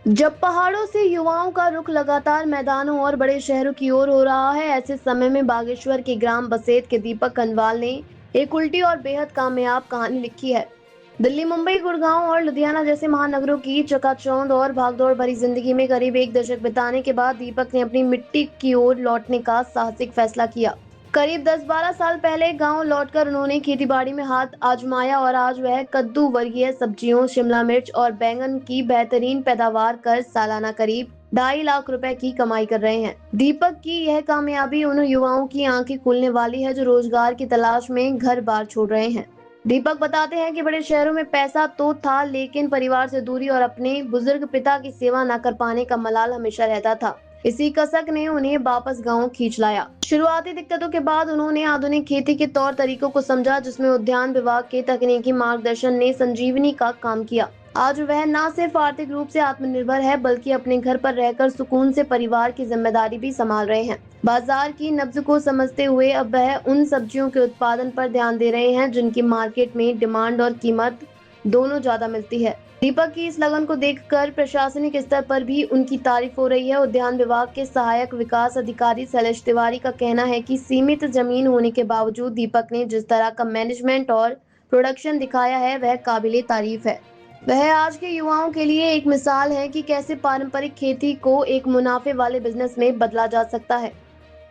जब पहाड़ों से युवाओं का रुख लगातार मैदानों और बड़े शहरों की ओर हो रहा है, ऐसे समय में बागेश्वर के ग्राम बसेत के दीपक कनवाल ने एक उल्टी और बेहद कामयाब कहानी लिखी है। दिल्ली, मुंबई, गुड़गांव और लुधियाना जैसे महानगरों की चकाचौंध और भागदौड़ भरी जिंदगी में करीब एक दशक बिताने के बाद दीपक ने अपनी मिट्टी की ओर लौटने का साहसिक फैसला किया। करीब 10-12 साल पहले गांव लौटकर उन्होंने खेतीबाड़ी में हाथ आजमाया और आज वह कद्दू वर्गीय सब्जियों, शिमला मिर्च और बैंगन की बेहतरीन पैदावार कर सालाना करीब 2.5 लाख रुपए की कमाई कर रहे हैं। दीपक की यह कामयाबी उन युवाओं की आंखें खोलने वाली है जो रोजगार की तलाश में घर बार छोड़ रहे हैं। दीपक बताते हैं कि बड़े शहरों में पैसा तो था, लेकिन परिवार से दूरी और अपने बुजुर्ग पिता की सेवा न कर पाने का मलाल हमेशा रहता था। इसी कसक ने उन्हें वापस गांव खींच लाया। शुरुआती दिक्कतों के बाद उन्होंने आधुनिक खेती के तौर तरीकों को समझा, जिसमें उद्यान विभाग के तकनीकी मार्गदर्शन ने संजीवनी का काम किया। आज वह न सिर्फ आर्थिक रूप से आत्मनिर्भर है, बल्कि अपने घर पर रहकर सुकून से परिवार की जिम्मेदारी भी संभाल रहे हैं। बाजार की नब्ज को समझते हुए अब वह उन सब्जियों के उत्पादन पर ध्यान दे रहे हैं जिनकी मार्केट में डिमांड और कीमत दोनों ज्यादा मिलती है। दीपक की इस लगन को देखकर प्रशासनिक स्तर पर भी उनकी तारीफ हो रही है। उद्यान विभाग के सहायक विकास अधिकारी शैलेश तिवारी का कहना है कि सीमित जमीन होने के बावजूद दीपक ने जिस तरह का मैनेजमेंट और प्रोडक्शन दिखाया है, वह काबिले तारीफ है। वह आज के युवाओं के लिए एक मिसाल है कि कैसे पारंपरिक खेती को एक मुनाफे वाले बिजनेस में बदला जा सकता है।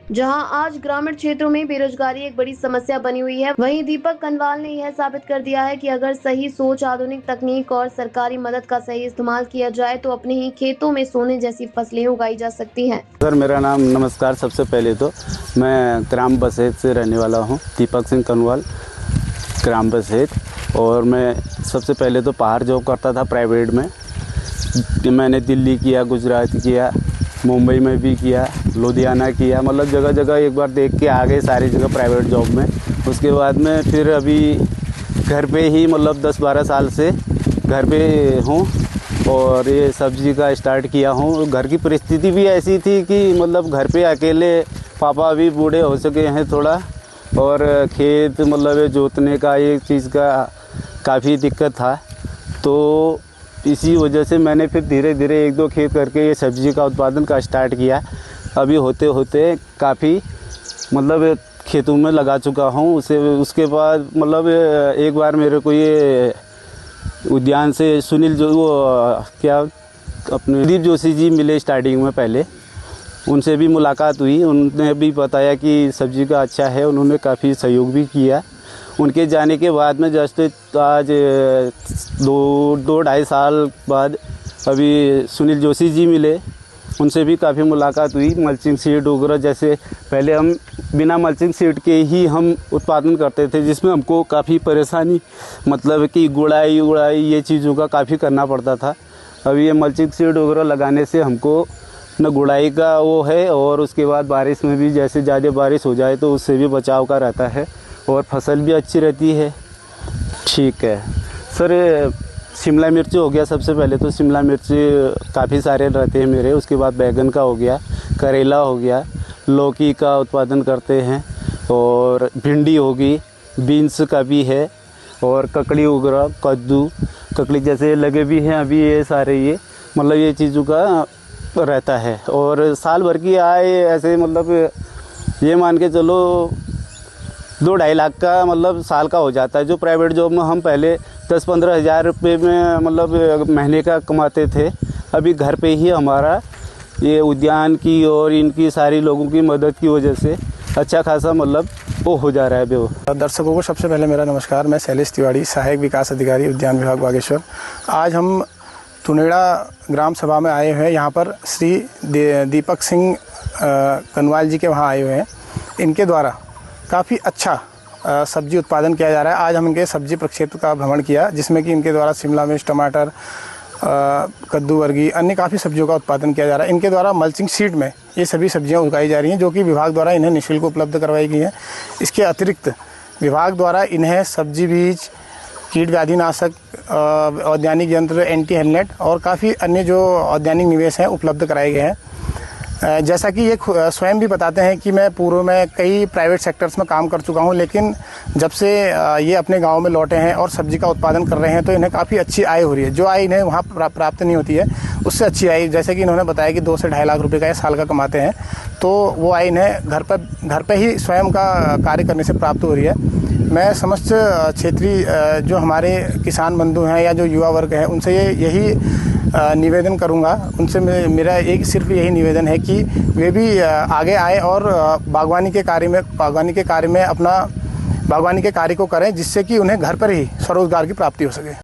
जहां आज ग्रामीण क्षेत्रों में बेरोजगारी एक बड़ी समस्या बनी हुई है, वहीं दीपक कनवाल ने यह साबित कर दिया है कि अगर सही सोच, आधुनिक तकनीक और सरकारी मदद का सही इस्तेमाल किया जाए तो अपने ही खेतों में सोने जैसी फसलें उगाई जा सकती हैं। सर, मेरा नाम नमस्कार। सबसे पहले तो मैं ग्राम बसेत से रहने वाला हूं, दीपक सिंह कनवाल, ग्राम बसेत। और मैं सबसे पहले तो बाहर जॉब करता था प्राइवेट में। मैंने दिल्ली किया, गुजरात किया, मुंबई में भी किया, लुधियाना किया, मतलब जगह जगह एक बार देख के आ गए सारी जगह प्राइवेट जॉब में। उसके बाद में फिर अभी घर पे ही मतलब 10-12 साल से घर पे हूँ और ये सब्ज़ी का स्टार्ट किया हूँ। घर की परिस्थिति भी ऐसी थी कि मतलब घर पे अकेले, पापा भी बूढ़े हो सके हैं थोड़ा, और खेत मतलब जोतने का एक चीज़ का काफ़ी दिक्कत था। तो इसी वजह से मैंने फिर धीरे धीरे 1-2 खेत करके ये सब्ज़ी का उत्पादन का स्टार्ट किया। अभी होते होते काफ़ी मतलब खेतों में लगा चुका हूँ। उसके बाद मतलब एक बार मेरे को ये उद्यान से सुनील जो वो क्या अपने दीप जोशी जी मिले स्टार्टिंग में, पहले उनसे भी मुलाकात हुई। उन्होंने भी बताया कि सब्ज़ी का अच्छा है, उन्होंने काफ़ी सहयोग भी किया। उनके जाने के बाद में जस्ट आज 2-2.5 साल बाद अभी सुनील जोशी जी मिले, उनसे भी काफ़ी मुलाकात हुई। मल्चिंग सीड वगैरह, जैसे पहले हम बिना मल्चिंग सीड के ही हम उत्पादन करते थे, जिसमें हमको काफ़ी परेशानी मतलब कि गुड़ाई ये चीज़ों का काफ़ी करना पड़ता था। अभी ये मल्चिंग सीड वगैरह लगाने से हमको न गुड़ाई का वो है, और उसके बाद बारिश में भी जैसे ज़्यादा बारिश हो जाए तो उससे भी बचाव का रहता है और फसल भी अच्छी रहती है। ठीक है सर, शिमला मिर्च हो गया। सबसे पहले तो शिमला मिर्च काफ़ी सारे रहते हैं मेरे। उसके बाद बैगन का हो गया, करेला हो गया, लौकी का उत्पादन करते हैं, और भिंडी होगी, बीन्स का भी है, और ककड़ी वगैरह, ककड़ी जैसे लगे भी हैं अभी। ये सारे ये मतलब ये चीज़ों का रहता है। और साल भर की आय ऐसे मतलब ये मान के चलो 2-2.5 लाख का मतलब साल का हो जाता है। जो प्राइवेट जॉब में हम पहले 10-15 हज़ार रुपये में मतलब महीने का कमाते थे, अभी घर पे ही हमारा ये उद्यान की और इनकी सारी लोगों की मदद की वजह से अच्छा खासा मतलब वो हो जा रहा है। वो दर्शकों को सबसे पहले मेरा नमस्कार। मैं शैलेश तिवारी, सहायक विकास अधिकारी, उद्यान विभाग, बागेश्वर। आज हम तुनेड़ा ग्राम सभा में आए हुए हैं। यहाँ पर श्री दीपक सिंह कनवाल जी के वहाँ आए हुए हैं। इनके द्वारा काफ़ी अच्छा सब्जी उत्पादन किया जा रहा है। आज हम इनके सब्जी प्रक्षेत्र का भ्रमण किया, जिसमें कि इनके द्वारा शिमला मिर्च, टमाटर, कद्दू वर्गीय अन्य काफ़ी सब्जियों का उत्पादन किया जा रहा है। इनके द्वारा मल्चिंग सीड में ये सभी सब्जियां उगाई जा रही हैं, जो कि विभाग द्वारा इन्हें निःशुल्क उपलब्ध करवाई गई हैं। इसके अतिरिक्त विभाग द्वारा इन्हें सब्जी बीज, कीट व्याधिनाशक, औद्यानिक यंत्र, एंटी हेलनेट और काफ़ी अन्य जो औद्यानिक निवेश हैं उपलब्ध कराए गए हैं। जैसा कि ये स्वयं भी बताते हैं कि मैं पूर्व में कई प्राइवेट सेक्टर्स में काम कर चुका हूं, लेकिन जब से ये अपने गांव में लौटे हैं और सब्जी का उत्पादन कर रहे हैं तो इन्हें काफ़ी अच्छी आय हो रही है। जो आय इन्हें वहाँ प्राप्त नहीं होती है उससे अच्छी आय, जैसे कि इन्होंने बताया कि 2 से 2.5 लाख रुपए का साल का कमाते हैं, तो वो आय इन्हें घर पर ही स्वयं का कार्य करने से प्राप्त हो रही है। मैं समस्त क्षेत्रीय जो हमारे किसान बंधु हैं या जो युवा वर्ग है उनसे यही निवेदन करूंगा, उनसे मेरा एक सिर्फ यही निवेदन है कि वे भी आगे आए और बागवानी के कार्य को करें, जिससे कि उन्हें घर पर ही स्वरोजगार की प्राप्ति हो सके।